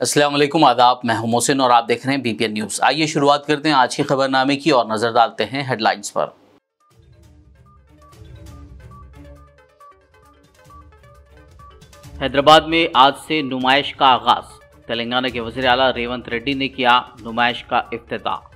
अस्सलाम वालेकुम, आदाब। मैं हूं मोहसिन और आप देख रहे हैं बीपीएन न्यूज़। आइए शुरुआत करते हैं आज की खबरनामे की और नजर डालते हैं हेडलाइंस पर। हैदराबाद में आज से नुमाइश का आगाज। तेलंगाना के वज़ीर आला रेवंत रेड्डी ने किया नुमाइश का इफ्तिताह।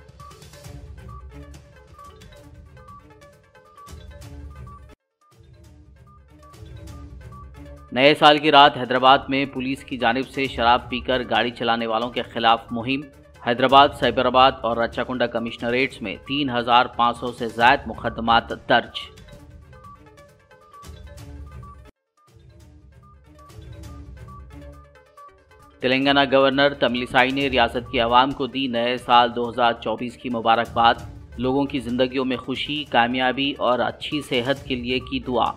नए साल की रात हैदराबाद में पुलिस की जानिब से शराब पीकर गाड़ी चलाने वालों के खिलाफ मुहिम। हैदराबाद, साइबराबाद और रच्चाकुंडा कमिश्नरेट्स में 3500 से ज़ायद मुकदमात दर्ज। तेलंगाना गवर्नर तमिलिसाई ने रियासत की आवाम को दी नए साल 2024 की मुबारकबाद। लोगों की जिंदगियों में खुशी, कामयाबी और अच्छी सेहत के लिए की दुआ।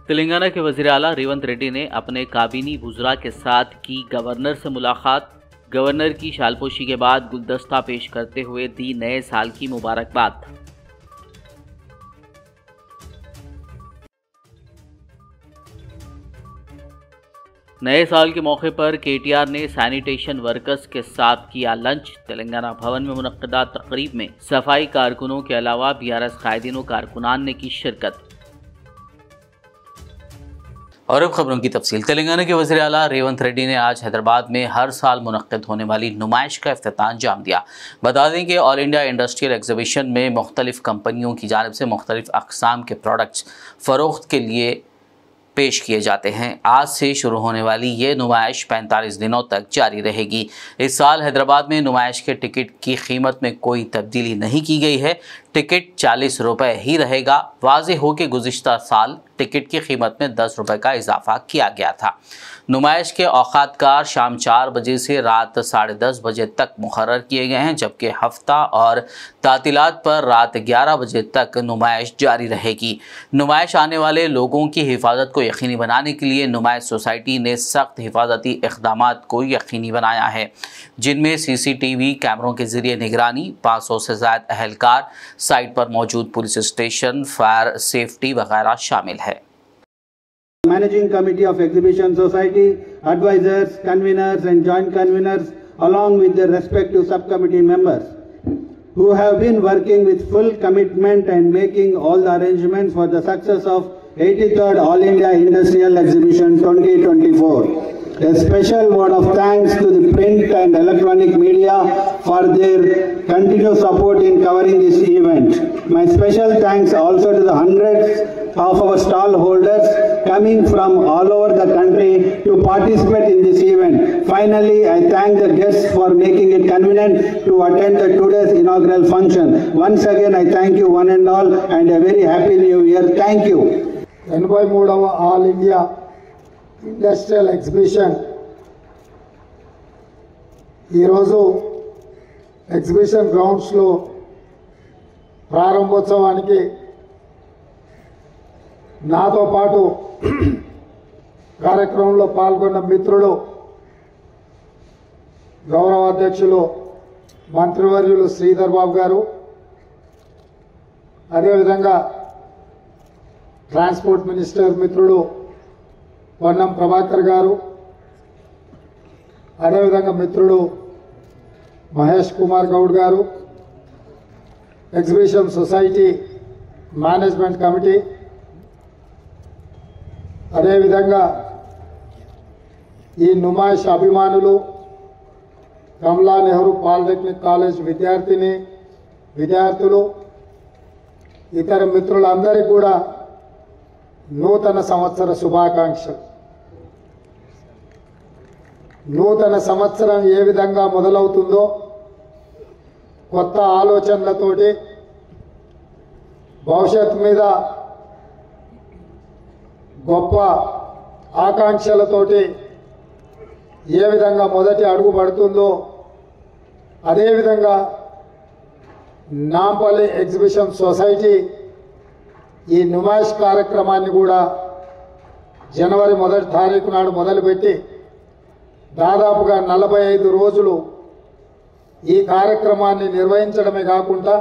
तेलंगाना के वज़ीर आला रेवंत रेड्डी ने अपने काबीनी वुज़रा के साथ की गवर्नर से मुलाकात। गवर्नर की शालपोशी के बाद गुलदस्ता पेश करते हुए दी नए साल की मुबारकबाद। नए साल के मौके पर केटीआर ने सैनिटेशन वर्कर्स के साथ किया लंच। तेलंगाना भवन में मुनक्किदा तकरीब में सफाई कारकुनों के अलावा बीआरएस कायदीन व कारकुनान ने की शिरकत। और अब खबरों की तफसील। तेलंगाना के वज़ीर आला रेवंत रेड्डी ने आज हैदराबाद में हर साल मुनक्किद होने वाली नुमाइश का इफ्तिताह अंजाम दिया। बता दें कि ऑल इंडिया इंडस्ट्रियल एग्जीबिशन में मुख्तलिफ कंपनियों की जानिब से मुख्तलिफ अक़साम के प्रोडक्ट्स फ़रोख्त के लिए पेश किए जाते हैं। आज से शुरू होने वाली ये नुमाइश 45 दिनों तक जारी रहेगी। इस साल हैदराबाद में नुमाइश के टिकट की कीमत में कोई तब्दीली नहीं की गई है। टिकट 40 रुपये ही रहेगा। वाज़ेह हो कि गुज़िश्ता साल टिकट की कीमत में 10 रुपये का इजाफा किया गया था। नुमाइश के औकातकार शाम 4 बजे से रात 10:30 बजे तक मुकर्रर किए गए हैं, जबकि हफ्ता और तातीलात पर रात 11 बजे तक नुमाइश जारी रहेगी। नुमाइश आने वाले लोगों की हिफाजत को यकीनी बनाने के लिए नुमाइश सोसाइटी ने सख्त हिफाजती इक़दामात को यकीनी बनाया है, जिनमें CCTV कैमरों के जरिए निगरानी, 500 से ज़ायद अहलकार, साइट पर मौजूद पुलिस स्टेशन, फायर सेफ्टी वगैरह शामिल है। Managing Committee of Exhibition Society, advisors, conveners and joint conveners along with their respective subcommittee members who have been working with full commitment and making all the arrangements for the success of 83rd All India Industrial Exhibition 2024. A special word of thanks to the print and electronic media for their continued support in covering this event. My special thanks also to the hundreds of our stall holders coming from all over the country to participate in this event. Finally, I thank the guests for making it convenient to attend today's inaugural function. Once again, I thank you one and all and a very happy new year. Thank you. 83వ all India industrial exhibition ఈరోజు exhibition గ్రౌండ్స్లో ప్రారంభోత్సవానికి నాతో పాటు కార్యక్రమంలో పాల్గొన్న మిత్రులు, గౌరవ అధ్యక్షులు మంత్రివర్యులు శ్రీధర్ బాబు గారు, అదేవిధంగా ట్రాన్స్పోర్ట్ మినిస్టర్ మిత్రుడు పొన్నం ప్రభాకర్ గారు, అదేవిధంగా మిత్రుడు మహేష్ కుమార్ గౌడ్ గారు, ఎగ్జిబిషన్ సొసైటీ మేనేజ్మెంట్ కమిటీ, అదేవిధంగా ఈ నుమాయిష్ అభిమానులు, కమలా నెహ్రూ పాలిటెక్నిక్ కాలేజ్ విద్యార్థులు, ఇతర మిత్రులందరికీ కూడా నూతన సంవత్సర శుభాకాంక్షలు. నూతన సంవత్సరం ఏ విధంగా మొదలవుతుందో కొత్త ఆలోచనలతోటి, భవిష్యత్తు మీద గొప్ప ఆకాంక్షలతోటి ఏ విధంగా మొదటి అడుగు పడుతుందో అదేవిధంగా నాంపల్లి ఎగ్జిబిషన్ సొసైటీ ఈ నుమాయిష్ కార్యక్రమాన్ని కూడా జనవరి 1వ తారీఖు నాడు మొదలుపెట్టి దాదాపుగా 45 రోజులు ఈ కార్యక్రమాన్ని నిర్వహించడమే కాకుండా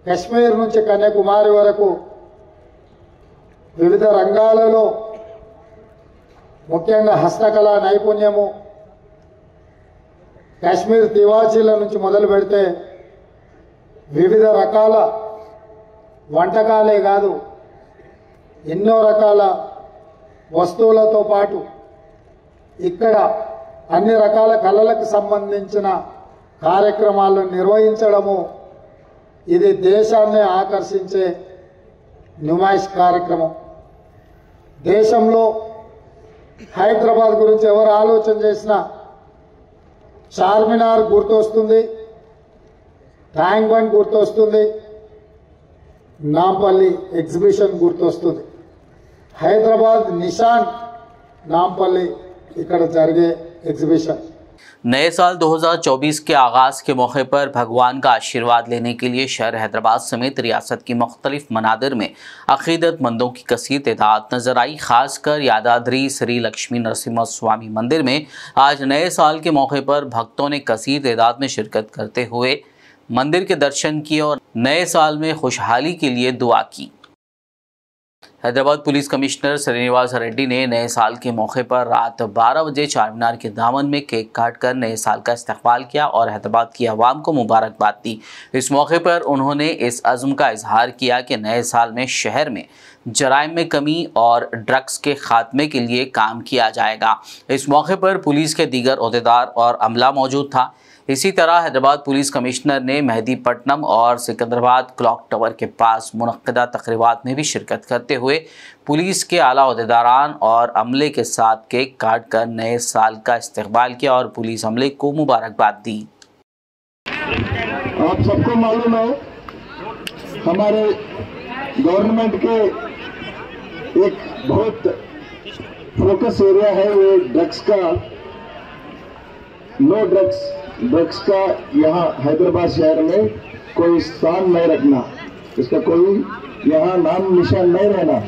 కశ్మీర్ నుంచి కన్యాకుమారి వరకు వివిధ రంగాలలో ముఖ్యంగా హస్తకళ నైపుణ్యము కాశ్మీర్ తివాచీల నుంచి మొదలు పెడితే వివిధ రకాల వంటకాలే కాదు ఎన్నో రకాల వస్తువులతో పాటు ఇక్కడ అన్ని రకాల కళలకు సంబంధించిన కార్యక్రమాలను నిర్వహించడము ఇది దేశాన్ని ఆకర్షించే నుమాయిష్ కార్యక్రమం. దేశంలో హైదరాబాద్ గురించి ఎవరు ఆలోచన చేసినా చార్మినార్ గుర్తొస్తుంది, ట్యాంక్ బండ్ గుర్తొస్తుంది, నాంపల్లి ఎగ్జిబిషన్ గుర్తొస్తుంది. హైదరాబాద్ నిషాన్ नामपल्ली इकड़ जरगे एग्जीबिशन। नए साल 2024 के आगाज़ के मौके पर भगवान का आशीर्वाद लेने के लिए शहर हैदराबाद समेत रियासत की मुख्तलिफ मनादिर में अकीदतमंदों की कसीर तादाद नजर आई। खासकर यादाद्री श्री लक्ष्मी नरसिम्हा स्वामी मंदिर में आज नए साल के मौके पर भक्तों ने कसीर तादाद में शिरकत करते हुए मंदिर के दर्शन किए और नए साल में खुशहाली के लिए दुआ की। हैदराबाद पुलिस कमिश्नर श्रीनिवास रेड्डी ने नए साल के मौके पर रात 12 बजे चारमीनार के दामन में केक काटकर नए साल का इस्तकबाल किया और हैदराबाद की आवाम को मुबारकबाद दी। इस मौके पर उन्होंने इस अज़्म का इजहार किया कि नए साल में शहर में जराइम में कमी और ड्रग्स के खात्मे के लिए काम किया जाएगा। इस मौके पर पुलिस के दीगर ओहदेदार और अमला मौजूद था। इसी तरह हैदराबाद पुलिस कमिश्नर ने मेहदीपट्टनम और सिकंदराबाद क्लॉक टावर के पास मुनक्किदा तकरीबात में भी शिरकत करते हुए पुलिस के आला ओहदेदारान और अमले के साथ केक काट कर नए साल का इस्तकबाल किया और पुलिस अमले को मुबारकबाद दी। आप सबको मालूम है हमारे गवर्नमेंट के एक बहुत फोकस एरिया है वो ड्रग्स का, नो ड्रग्स का यहाँ हैदराबाद शहर में कोई स्थान नहीं रखना, इसका कोई यहाँ नाम निशान नहीं रहना।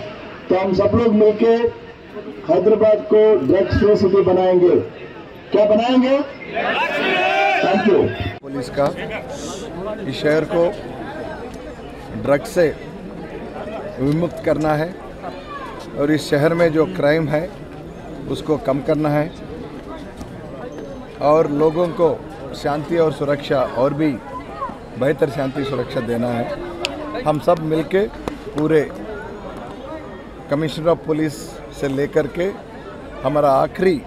तो हम सब लोग मिलके हैदराबाद को ड्रग्स फ्री सिटी बनाएंगे। क्या बनाएंगे? Thank you. पुलिस का इस शहर को ड्रग्स से विमुक्त करना है और इस शहर में जो क्राइम है उसको कम करना है और लोगों को शांति और सुरक्षा और भी बेहतर शांति सुरक्षा देना है। हम सब मिलके पूरे कमिश्नर ऑफ पुलिस से लेकर के हमारा आखिरी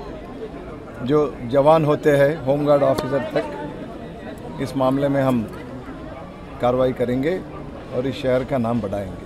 जो जवान होते हैं होमगार्ड ऑफिसर तक इस मामले में हम कार्रवाई करेंगे और इस शहर का नाम बढ़ाएंगे।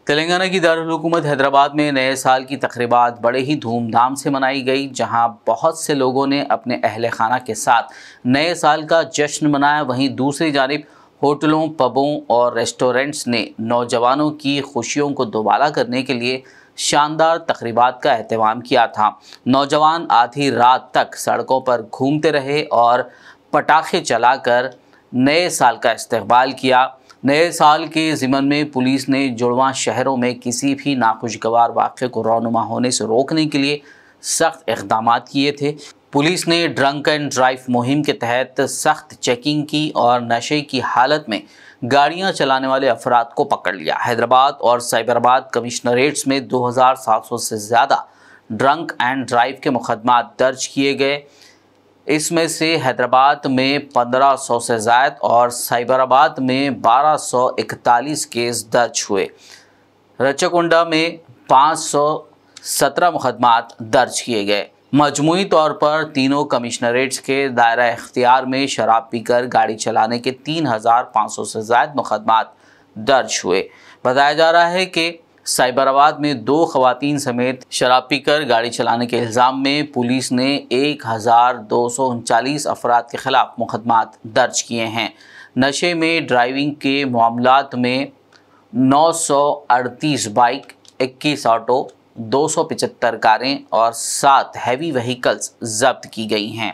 तेलंगाना की दारुल हुकूमत हैदराबाद में नए साल की तकरीबात बड़े ही धूमधाम से मनाई गई, जहां बहुत से लोगों ने अपने अहले खाना के साथ नए साल का जश्न मनाया। वहीं दूसरी जानिब होटलों, पबों और रेस्टोरेंट्स ने नौजवानों की खुशियों को दोबाला करने के लिए शानदार तकरीबात का एहतमाम किया था। नौजवान आधी रात तक सड़कों पर घूमते रहे और पटाखे चलाकर नए साल का इस्तकबाल किया। नए साल के ज़िमन में पुलिस ने जुड़वां शहरों में किसी भी नाखुशगवार वाक़े को रौनुमा होने से रोकने के लिए सख्त इक़दाम किए थे। पुलिस ने ड्रंक एंड ड्राइव मुहिम के तहत सख्त चेकिंग की और नशे की हालत में गाड़ियां चलाने वाले अफराद को पकड़ लिया। हैदराबाद और साइबराबाद कमिश्नरेट्स में 2700 से ज़्यादा ड्रंक एंड ड्राइव के मुकदमा दर्ज किए गए। इसमें से हैदराबाद में 1500 से ज़ायद और साइबराबाद में 1241 केस दर्ज हुए। रचकुंडा में 517 मुकदमात दर्ज किए गए। मजमूई तौर पर तीनों कमिश्नरेट्स के दायरा इख्तियार में शराब पीकर गाड़ी चलाने के 3500 से ज़ायद मुकदमात दर्ज हुए। बताया जा रहा है कि साइबराबाद में 2 खवातीन समेत शराब पीकर गाड़ी चलाने के इल्ज़ाम में पुलिस ने 1239 अफराद के ख़िलाफ़ मुकदमात दर्ज किए हैं। नशे में ड्राइविंग के मामलात में 938 बाइक, 21 ऑटो, 275 कारें और 7 हैवी व्हीकल्स जब्त की गई हैं।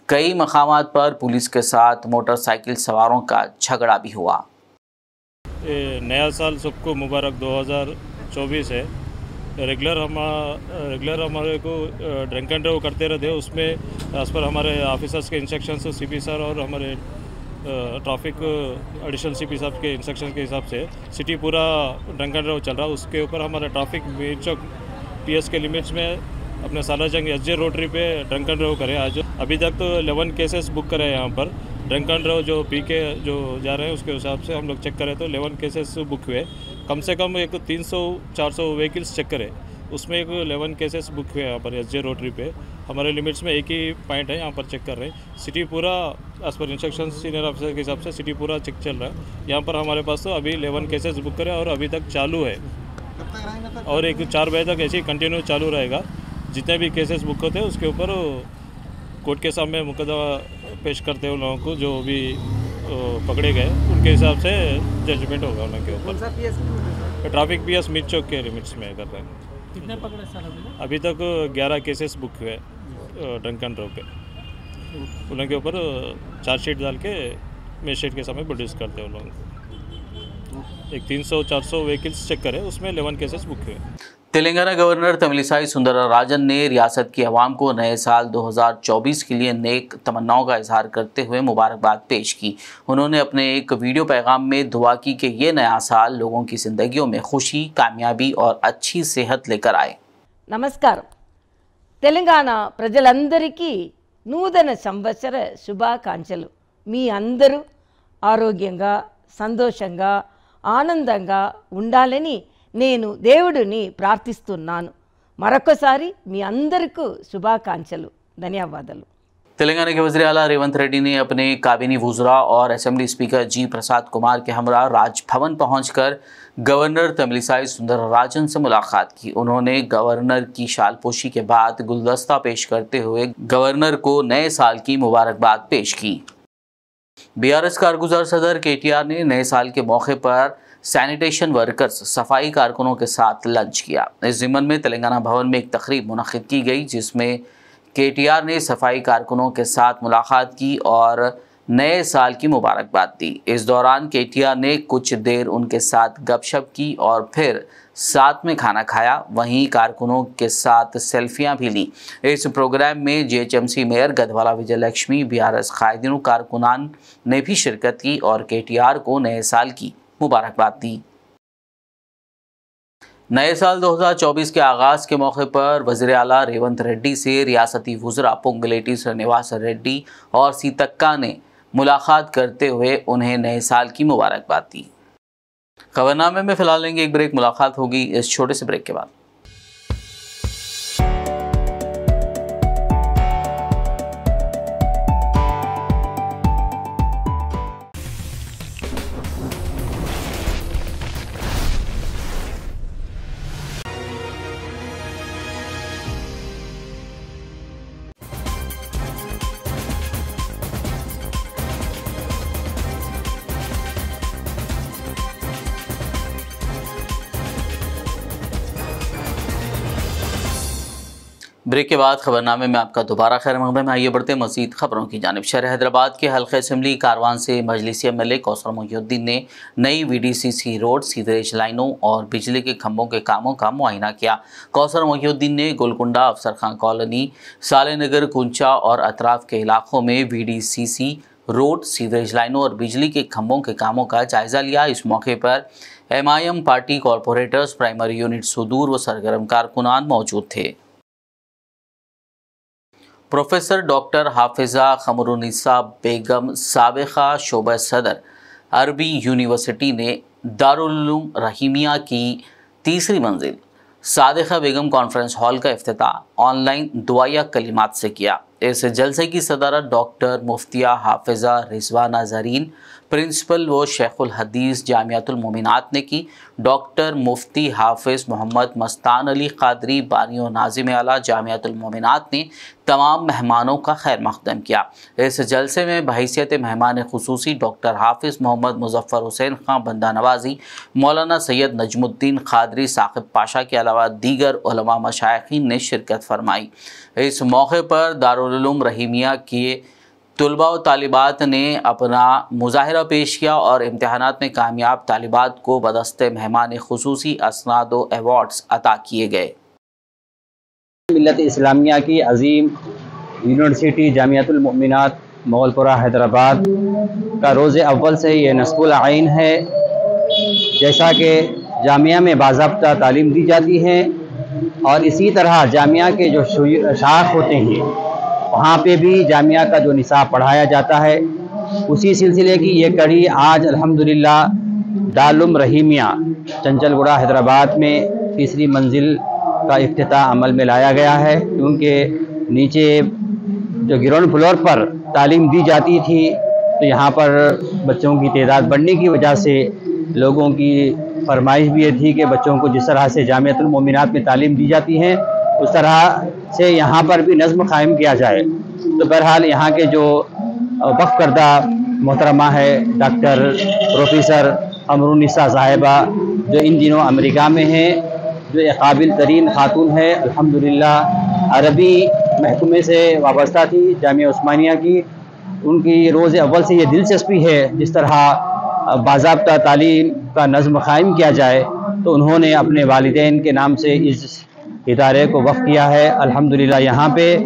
कई मकामात पर पुलिस के साथ मोटरसाइकिल सवारों का झगड़ा भी हुआ। नया साल सबको मुबारक 2024 है। रेगुलर हमारे को ड्रिंक एंड ड्राइव करते रहते हैं, उसमें एज पर हमारे ऑफिसर्स के इंस्ट्रक्शन से सीपी सर और हमारे ट्रैफिक एडिशनल सीपी साहब के इंस्ट्रक्शन के हिसाब से सिटी पूरा ड्रंक एंड ड्राइव चल रहा है। उसके ऊपर हमारा ट्रैफिक मीरचौक पीएस के लिमिट्स में अपने सालाजंग एसजे रोटरी पे ड्रंक एंड ड्राइव करे। आज अभी तक तो 11 केसेस बुक करे हैं यहाँ पर ड्रंक एंड ड्राइव जो पी के जो जा रहे हैं उसके हिसाब से हम लोग चेक करें तो 11 केसेस बुक हुए। कम से कम एक 300-400 व्हीकल्स चेक करें, उसमें एक 11 केसेस बुक हुए यहाँ पर एसजे रोटरी पे। हमारे लिमिट्स में एक ही पॉइंट है, यहाँ पर चेक कर रहे हैं। सिटी पूरा as per instruction senior officer के हिसाब से सिटी पूरा चेक चल रहा है। यहाँ पर हमारे पास तो अभी 11 केसेस बुक करे और अभी तक चालू है और एक 4 बजे तक ऐसे ही कंटिन्यू चालू रहेगा। जितने भी केसेस बुक होते हैं उसके ऊपर कोर्ट के सामने मुकदमा पेश करते हैं। उन लोगों को जो भी पकड़े गए उनके हिसाब से जजमेंट होगा उनके ऊपर। ट्रैफिक पीएस मीरचौक के लिमिट्स में कर रहे हैं। कितने पकड़े सर अभी तक 11 केसेस बुक हुए ड्रंक एंड ड्राइव पे। उनके ऊपर चार्जशीट डाल के मजिस्ट्रेट के सामने प्रोड्यूस करते हैं उन लोगों को। एक 300-400 व्हीकल्स चेक करें, उसमें 11 केसेस बुक हुए। तेलंगाना गवर्नर तमिलिसाई सुंदरराजन ने रियासत की आवाम को नए साल 2024 के लिए नेक तमन्नाओं का इजहार करते हुए मुबारकबाद पेश की। उन्होंने अपने एक वीडियो पैगाम में दुआ की कि ये नया साल लोगों की जिंदगियों में खुशी, कामयाबी और अच्छी सेहत लेकर आए। నమస్కారం. తెలంగాణ ప్రజలందరికీ నూతన సంవత్సర శుభాకాంక్షలు. మీ అందరూ ఆరోగ్యంగా, సంతోషంగా, ఆనందంగా ఉండాలని నేను దేవుడిని ప్రార్థిస్తున్నాను. మరొకసారి మీ అందరికీ శుభాకాంక్షలు. ధన్యవాదాలు. तेलंगाना के वज़ीर आला रेवंत रेड्डी ने अपने काबीनी वुज़रा और असेंबली स्पीकर जी प्रसाद कुमार के हमरा राजभवन पहुंचकर गवर्नर तमिलिसाई सुंदरराजन से मुलाकात की। उन्होंने गवर्नर की शालपोशी के बाद गुलदस्ता पेश करते हुए गवर्नर को नए साल की मुबारकबाद पेश की। बीआरएस कारगुजार सदर केटीआर ने नए साल के मौके पर सैनिटेशन वर्कर्स, सफाई कारकुनों के साथ लंच किया। इस ज़िम्मन में तेलंगाना भवन में एक तकरीब मुनक़िद की गई जिसमें केटीआर ने सफाई कारकुनों के साथ मुलाकात की और नए साल की मुबारकबाद दी। इस दौरान केटीआर ने कुछ देर उनके साथ गपशप की और फिर साथ में खाना खाया। वहीं कारकुनों के साथ सेल्फियां भी ली। इस प्रोग्राम में जीएचएमसी मेयर गधवाला विजयलक्ष्मी, बीआरएस कायदीन कारकुनान ने भी शिरकत की और केटीआर को नए साल की मुबारकबाद दी। नए साल 2024 के आगाज़ के मौके पर वज़ीर आला रेवंत रेड्डी से रियासती वुज़रा पोंगलेटी श्रीनिवास रेड्डी और सीतक्का ने मुलाकात करते हुए उन्हें नए साल की मुबारकबाद दी। खबरनामे में फिलहाल लेंगे एक ब्रेक। मुलाकात होगी इस छोटे से ब्रेक के बाद। ब्रेक के बाद खबरनामे में आपका दोबारा खैर मकदम है। आइए बढ़ते मज़ीद खबरों की जानिब। शहर हैदराबाद के हल्के असम्बली कारवान से मजलिसी एमएलए कौसर मोहिउद्दीन ने नई वीडीसीसी रोड, सीवरेज लाइनों और बिजली के खंभों के कामों का मुआयना किया। कौसर मोहिउद्दीन ने गोलकुंडा, अफसर खां कॉलोनी, सालेनगर, कुंचा और अतराफ के इलाकों में वीडीसीसी रोड, सीवरेज लाइनों और बिजली के खंभों के कामों का जायज़ा लिया। इस मौके पर MIM party corporators, primary unit सुदूर व सरगर्म कारकुनान मौजूद थे। प्रोफेसर डॉक्टर हाफिज़ा क़मरुन्निसा बेगम साबिक़ा शोबा सदर अरबी यूनिवर्सिटी ने दारुल उलूम रहीमिया की तीसरी मंजिल सादिक़ा बेगम कॉन्फ्रेंस हॉल का इफ्तिताह ऑनलाइन दुआया कलिमात से किया। इस जलसे की सदारत डॉक्टर मुफ्तिया हाफिज़ा रिजवाना ज़रीन, प्रिंसिपल व शेखुल हदीस जामियातुल मोमिनात ने की। डॉक्टर मुफ्ती हाफिज़ मोहम्मद मस्तान अली क़ादरी, बानियो नाज़िम आला जामियातुल मोमिनात ने तमाम मेहमानों का खैर मक़दम किया। इस जलसे में बहैसियत मेहमान खुसूसी डॉक्टर हाफिज़ मोहम्मद मुज़फ़्फ़र हुसैन खां बंदा नवाज़ी, मौलाना सैयद नजमुद्दीन क़ादरी, साक़िब पाशा के अलावा दीगर उलमा मशाइख़ीन ने शिरकत फरमाई। इस मौके पर दारुल उलूम रहीमिया के तुलबा व तालिबात ने अपना मुज़ाहिरा पेश किया और इम्तिहानात में कामयाब तालिबात को बदस्ते मेहमान खुसूसी असनाद व अवार्ड्स अता किए गए। मिल्लत इस्लामिया की अजीम यूनिवर्सिटी जामियातुल मोमिनात मोगलपुरा हैदराबाद का रोज़ अव्वल से ये नस्बुल आइन है। जैसा कि जामिया में बाज़ाब्ता तालीम दी जाती है और इसी तरह जामिया के जो शाख होते हैं वहाँ पे भी जामिया का जो निसाब पढ़ाया जाता है, उसी सिलसिले की ये कड़ी आज अल्हम्दुलिल्लाह दारुल रहीमिया चंचलगुड़ा हैदराबाद में तीसरी मंजिल का इफ्तिताह अमल में लाया गया है। क्योंकि नीचे जो ग्राउंड फ्लोर पर तालीम दी जाती थी तो यहाँ पर बच्चों की तादाद बढ़ने की वजह से लोगों की फरमाइश भी ये थी कि बच्चों को जिस तरह से जामियातुल मोमिनात में तालीम दी जाती है उस तरह से यहाँ पर भी नज़्म कायम किया जाए। तो बहरहाल यहाँ के जो वक्फ करदा मोहतरमा है डॉक्टर प्रोफेसर अमरुन्निसा साहिबा, जो इन दिनों अमेरिका में हैं, जो एक काबिल तरीन खातून है, अल्हम्दुलिल्लाह अरबी महकमे से वाबस्ता थी जामिया उस्मानिया की। उनकी रोज़ अव्वल से ये दिलचस्पी है जिस तरह बाज़ाब्ता तालीम का नज़्म कायम किया जाए, तो उन्होंने अपने वालिदैन के नाम से इस इदारे को वक़्फ़ किया है। अल्हम्दुलिल्लाह यहाँ पे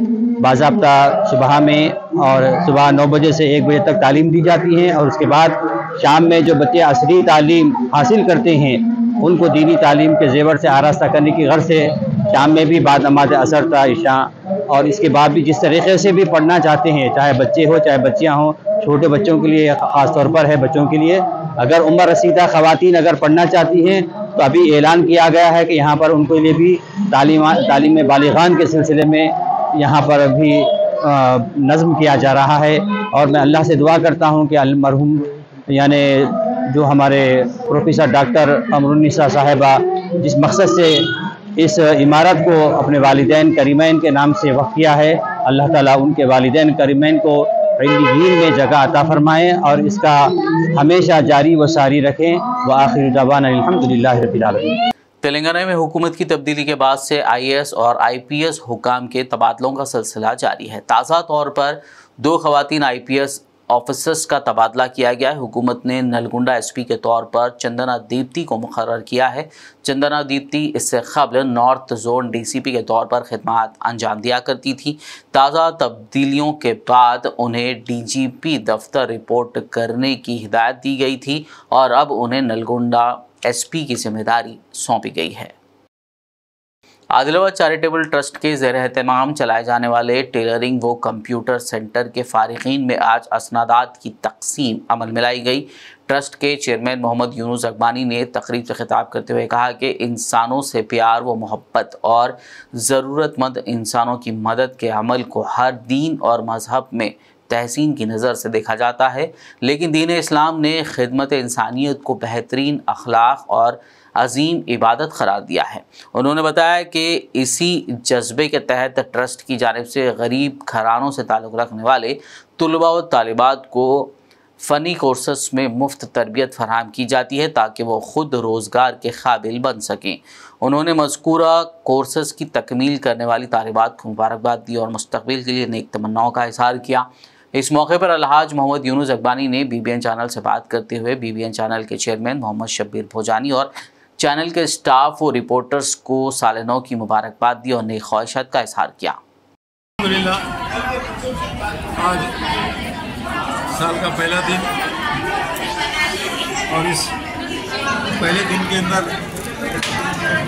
बाज़ाब्ता सुबह में और सुबह 9 बजे से 1 बजे तक तालीम दी जाती है और उसके बाद शाम में जो बच्चे असली तालीम हासिल करते हैं उनको दीनी तालीम के ज़ेवर से आरास्ता करने की गर्ज से शाम में भी बाद नमाज असर ता इशा और इसके बाद भी जिस तरीके से भी पढ़ना चाहते हैं, चाहे बच्चे हो चाहे बच्चियाँ हों, छोटे बच्चों के लिए ख़ास तौर पर है बच्चों के लिए, अगर उम्र रसीदा ख़वातीन अगर पढ़ना चाहती हैं तो अभी ऐलान किया गया है कि यहाँ पर उनको लिए भी तालीम बालिगान के सिलसिले में यहाँ पर भी नज़्म किया जा रहा है। और मैं अल्लाह से दुआ करता हूँ कि मरहूम यानी जो हमारे प्रोफेसर डॉक्टर अमरुन्निसा साहिबा जिस मकसद से इस इमारत को अपने वालिदैन करीमैन के नाम से वक़्फ़ किया है, अल्लाह ताला उनके वालिदैन करीमैन को इल्लियीन में जगह अता फरमाएँ और इसका हमेशा जारी व सारी रखें। व आखिर दवाना अल्हम्दुलिल्लाहि रब्बिल आलमीन। तेलंगाना में हुकूमत की तब्दीली के बाद से IAS और IPS हुकाम के तबादलों का सिलसिला जारी है। ताज़ा तौर पर 2 ख़वातीन IPS ऑफिसर्स का तबादला किया गया है। हुकूमत ने नलगुंडा SP के तौर पर चंदना दीप्ति को मुकर्रर किया है। चंदना दीप्ति इससे क़ब्ल नॉर्थ जोन DCP के तौर पर खिदमात अंजाम दिया करती थी। ताज़ा तब्दीलियों के बाद उन्हें DGP दफ्तर रिपोर्ट करने की हिदायत दी गई थी और अब उन्हें नलगुंडा SP की जिम्मेदारी सौंपी गई है। आदिलाबाद चैरिटेबल ट्रस्ट के ज़ेर एहतमाम चलाए जाने वाले टेलरिंग व कंप्यूटर सेंटर के फ़ारिगीन में आज असनादात की तकसीम अमल में लाई गई। ट्रस्ट के चेयरमैन मोहम्मद यूनुस अकबानी ने तकरीब से खिताब करते हुए कहा कि इंसानों से प्यार व मोहब्बत और ज़रूरतमंद इंसानों की मदद के अमल को हर दीन और मज़हब में तहसीन की नज़र से देखा जाता है, लेकिन दीन इस्लाम ने खिदमत इंसानियत को बेहतरीन अखलाक और अजीम इबादत करार दिया है। उन्होंने बताया कि इसी जज्बे के तहत ट्रस्ट की जानिब से गरीब घरानों से ताल्लुक़ रखने वाले तुलबा व तालिबात को फ़नी कोर्सेस में मुफ्त तरबियत फराहम की जाती है ताकि वो ख़ुद रोज़गार के काबिल बन सकें। उन्होंने मज़कूरा कोर्सेस की तकमील करने वाली तालिबात को मुबारकबाद दी और मुस्तक़बिल के लिए नेक तमन्नाओं का इज़हार किया। इस मौके पर अलहाज मोहम्मद यूनुस अकबानी ने BBN चैनल से बात करते हुए BBN चैनल के चेयरमैन मोहम्मद शब्बीर भोजानी और चैनल के स्टाफ और रिपोर्टर्स को साल नौ की मुबारकबाद दी और नेक ख्वाहिशात का इज़हार किया। आज साल का पहला दिन और इस पहले दिन के अंदर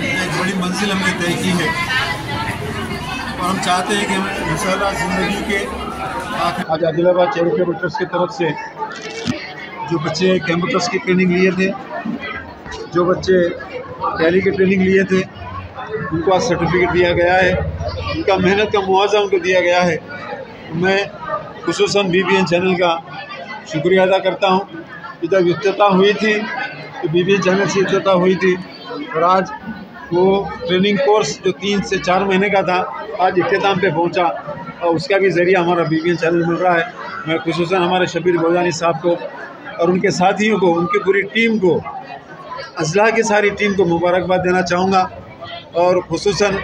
एक बड़ी मंजिल हमने तय की है और हम चाहते हैं कि इंशाअल्लाह ज़िंदगी के आज आदिलाबाद चैरिटेबल ट्रस्ट की तरफ से जो बच्चे कंप्यूटर्स की ट्रेनिंग लिए थे, जो बच्चे टैली की ट्रेनिंग लिए थे, उनको आज सर्टिफिकेट दिया गया है, उनका मेहनत का मुआवजा उनको दिया गया है। मैं खुसूसन BBN चैनल का शुक्रिया अदा करता हूँ। जब इफ्तिताह हुई थी तो BBN चैनल से इफ्तिताह हुई थी और आज वो ट्रेनिंग कोर्स जो 3 से 4 महीने का था आज इख्तिताम पे पहुँचा और उसका भी ज़रिया हमारा BBN चैनल मिल रहा है। मैं खुसूसन हमारे शब्बीर भोजानी साहब को और उनके साथियों को, उनकी पूरी टीम को, अज़ला की सारी टीम को मुबारकबाद देना चाहूँगा और खुसूसन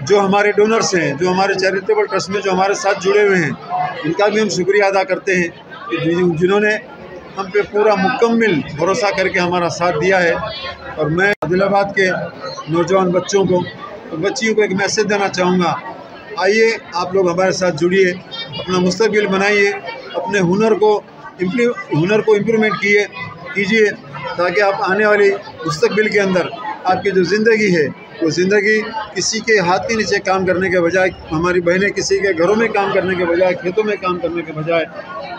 जो हमारे डोनर्स हैं, जो हमारे चैरिटेबल ट्रस्ट में जो हमारे साथ जुड़े हुए हैं, इनका भी हम शुक्रिया अदा करते हैं कि जिन्होंने हम पे पूरा मुकम्मल भरोसा करके हमारा साथ दिया है। और मैं आदिलाबाद के नौजवान बच्चों को, बच्चियों को एक मैसेज देना चाहूँगा, आइए आप लोग हमारे साथ जुड़िए अपना मुस्तकबिल बनाइए, अपने हुनर को इम्प्रूवमेंट कीजिए ताकि आप आने वाली मुस्तकबिल के अंदर आपकी जो ज़िंदगी है वो ज़िंदगी किसी के हाथ के नीचे काम करने के बजाय, हमारी बहनें किसी के घरों में काम करने के बजाय, खेतों में काम करने के बजाय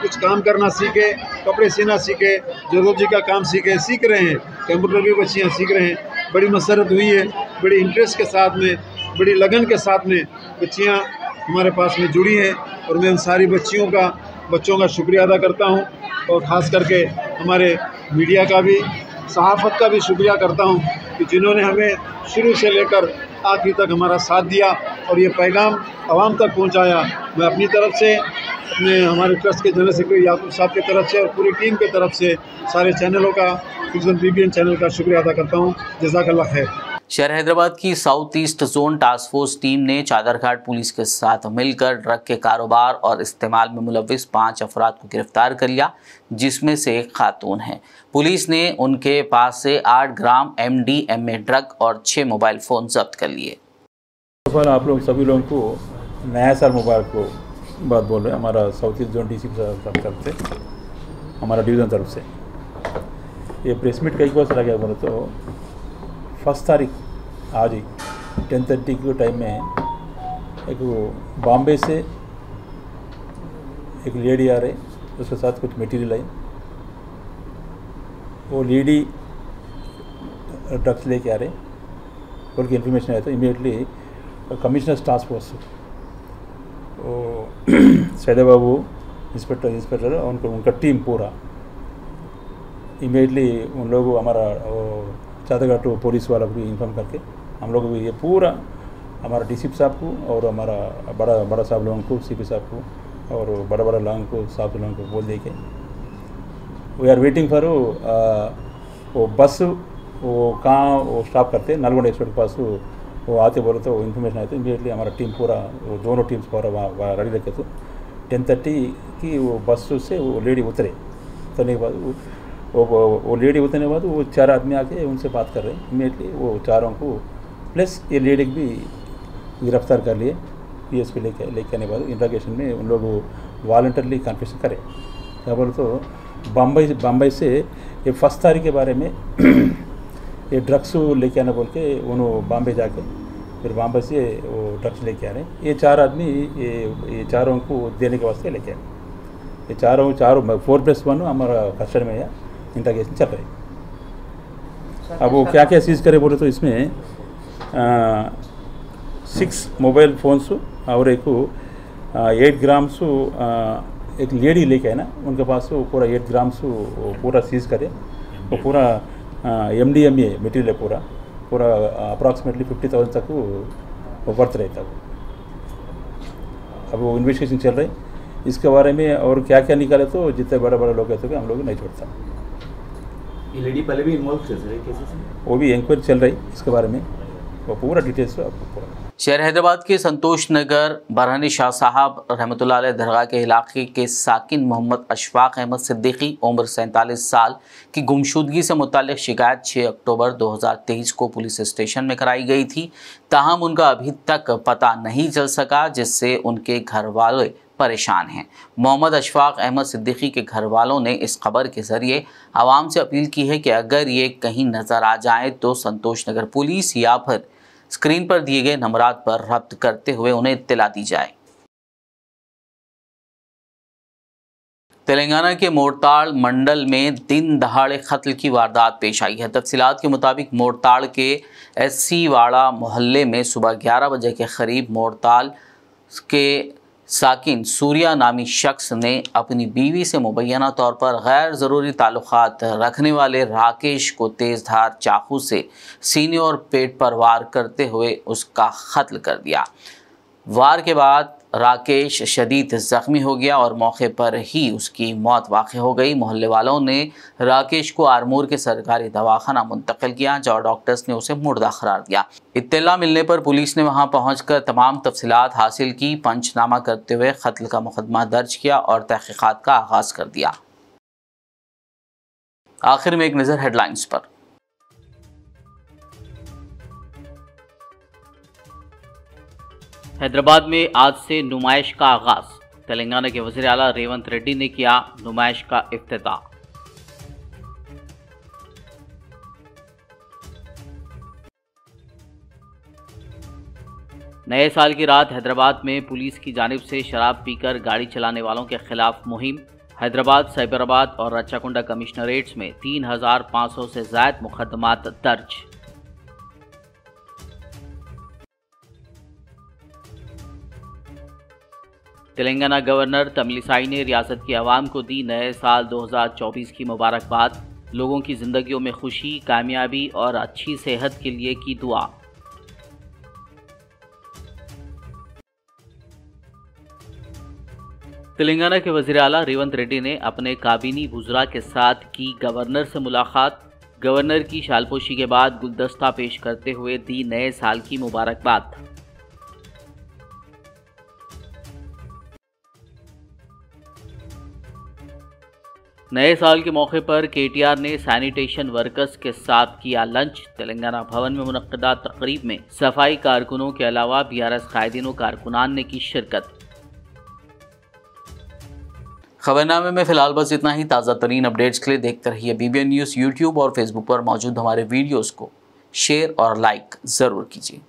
कुछ काम करना सीखे, कपड़े सीना सीखे, जरदोजी का काम सीख रहे हैं। कंप्यूटर भी बच्चियाँ सीख रहे हैं। बड़ी मसरत हुई है, बड़ी इंटरेस्ट के साथ में, बड़ी लगन के साथ में बच्चियाँ हमारे पास में जुड़ी हैं और मैं उन सारी बच्चों का शुक्रिया अदा करता हूँ और ख़ास करके हमारे मीडिया का भी, सहाफ़त का भी शुक्रिया करता हूँ कि जिन्होंने हमें शुरू से लेकर आखिर तक हमारा साथ दिया और ये पैगाम आवाम तक पहुँचाया। मैं अपनी तरफ से, अपने हमारे ट्रस्ट के जनरल सेक्रेटरी याकूब साहब की तरफ से और पूरी टीम की तरफ से सारे चैनलों का, BBN चैनल का शुक्रिया अदा करता हूँ। जज़ाकल्लाह खैर। शहर हैदराबाद की south east zone task force team ने चादरघाट पुलिस के साथ मिलकर ड्रग के कारोबार और इस्तेमाल में मुलव्विस 5 अफराद को गिरफ्तार कर लिया, जिसमें से एक खातून है। पुलिस ने उनके पास से 8 ग्राम MDMA ड्रग और 6 मोबाइल फ़ोन जब्त कर लिए। आप लोग सभी लोगों को नया साल मुबारक को बात बोल रहे हैं। हमारा साउथ ईस्ट जोन DCP साहब तरफ से, हमारा डिवीज़न तरफ से ये प्रेस मीट कई बार चला गया। बोले तो 1 तारीख आज ही 10:30 के टाइम में एक बॉम्बे से एक लेडी आ रही, उसके साथ कुछ मटेरियल आई। वो लेडी ड्रग्स लेके आ रहे बोल के इन्फॉर्मेशन आया। तो इमीडिएटली कमिश्नर टास्क फोर्स सैदा बाबू इंस्पेक्टर और उनका टीम पूरा इमीडिएटली उन लोगों हमारा चादरघाट पुलिस वाला को भी इन्फॉर्म करके हम लोग भी ये पूरा हमारा DCP साहब को और हमारा बड़ा साहब लोगों को, CP साहब को और बड़ा लोगों को, साहब लोगों को बोल दे के वी आर वेटिंग फॉर वो बस वो कहाँ वो स्टॉप करते नलगोंडा एक्सप्रेस के पास वो आते बोले तो इन्फॉर्मेशन आए तो इमीडिएटली हमारा टीम पूरा वो दोनों टीम्स पूरा वहाँ रेडी रखे। तो 10:30 की वो बस से वो लेडी उतरने के बाद वो लेडी उतरने के बाद वो 4 आदमी आके उनसे बात कर रहे हैं। इमीडिएटली वो चारों को प्लस ये लेडी भी गिरफ्तार कर लिए। PSP लेके आने के बाद इंट्रोगेशन में उन लोग वॉलंटरली कन्फेशन करे। क्या बोले तो बम्बई से ये 1 तारीख के बारे में ये ड्रग्स लेके आना बोल के उन्होंने बॉम्बे जाके फिर बॉम्बे से वो ड्रग्स लेके आ रहे हैं। ये 4 आदमी ये चारों को देने के वास्ते लेके आए। ये चारों 4+1 हमारा कस्टडी में इंट्रोगेशन चल रही है। अब वो क्या क्या सीज करे बोले तो इसमें 6 मोबाइल फ़ोन्स और एक 8 ग्राम्स एक लेडी लेके है ना, उनके पास वो पूरा 8 ग्राम्स वो पूरा सीज करे। वो पूरा MDMA मटेरियल है पूरा अप्रॉक्सीमेटली 50,000 तक वो वर्थ रहता है। अब वो इन्वेस्टिगेशन चल रही है इसके बारे में और क्या क्या निकाले तो जितने बड़े लोग कहते हैं हम लोग नहीं छोड़ता। ये लेडी पहले भी इन्वॉल्व थे सर केसेस में? वो भी इंक्वायरी चल रही इसके बारे में, वो पूरा डिटेल्स आपको पूरा। शहर हैदराबाद के संतोष नगर बरहनी शाह साहब रहमतुल्लाह अलैह दरगाह के इलाके के साकिन मोहम्मद अशफाक अहमद सिद्दीकी उम्र 47 साल की गुमशुदगी से मुताल्लिक शिकायत 6 अक्टूबर 2023 को पुलिस स्टेशन में कराई गई थी। ताहम उनका अभी तक पता नहीं चल सका, जिससे उनके घर वाले परेशान हैं। मोहम्मद अशफाक अहमद सिद्दीकी के घर वालों ने इस खबर के ज़रिए आवाम से अपील की है कि अगर ये कहीं नज़र आ जाए तो संतोष नगर पुलिस या फिर स्क्रीन पर दिए गए नंबरात पर रब्त करते हुए उन्हें इत्तला दी जाए। तेलंगाना के मोरताड़ मंडल में दिन दहाड़े कत्ल की वारदात पेश आई है। तफसीलात के मुताबिक मोरताड़ के SC वाड़ा मोहल्ले में सुबह 11 बजे के करीब मोरताड़ के साकिन सूर्या नामी शख्स ने अपनी बीवी से मुबैना तौर पर गैर ज़रूरी ताल्लुक़ात रखने वाले राकेश को तेज़धार चाकू से सीने और पेट पर वार करते हुए उसका कत्ल कर दिया। वार के बाद राकेश शदीद ज़ख्मी हो गया और मौके पर ही उसकी मौत वाक़ हो गई। मोहल्ले वालों ने राकेश को आरमूर के सरकारी दवाखाना मुंतकिल किया, जहाँ डॉक्टर्स ने उसे मुर्दा करार दिया। इत्तला मिलने पर पुलिस ने वहां पहुंचकर तमाम तफसीलात हासिल की, पंचनामा करते हुए कत्ल का मुकदमा दर्ज किया और तहक़ीक़ात का आगाज़ कर दिया। आखिर में एक नज़र हेडलाइंस पर। हैदराबाद में आज से नुमाइश का आगाज। तेलंगाना के वज़ीर आला रेवंत रेड्डी ने किया नुमाइश का इफ्तिताह। नए साल की रात हैदराबाद में पुलिस की जानिब से शराब पीकर गाड़ी चलाने वालों के खिलाफ मुहिम। हैदराबाद, साइबराबाद और रच्चाकुंडा कमिश्नरेट्स में 3500 से ज़ायद मुकदमात दर्ज। तेलंगाना गवर्नर तमिलिसाई ने रियासत की आवाम को दी नए साल 2024 की मुबारकबाद। लोगों की जिंदगियों में खुशी, कामयाबी और अच्छी सेहत के लिए की दुआ। तेलंगाना के वज़ीर आला रेवंत रेड्डी ने अपने काबीनी वुज़रा के साथ की गवर्नर से मुलाकात। गवर्नर की शालपोशी के बाद गुलदस्ता पेश करते हुए दी नए साल की मुबारकबाद। नए साल के मौके पर केटीआर ने सैनिटेशन वर्कर्स के साथ किया लंच। तेलंगाना भवन में मुनक्कदा तकरीब में सफाई कारकुनों के अलावा बीआरएस कायदीन और कारकुनान ने की शिरकत। खबरनामे में फिलहाल बस इतना ही। ताज़ा तरीन अपडेट्स के लिए देखते रहिए BBN न्यूज़। यूट्यूब और फेसबुक पर मौजूद हमारे वीडियोज़ को शेयर और लाइक ज़रूर कीजिए।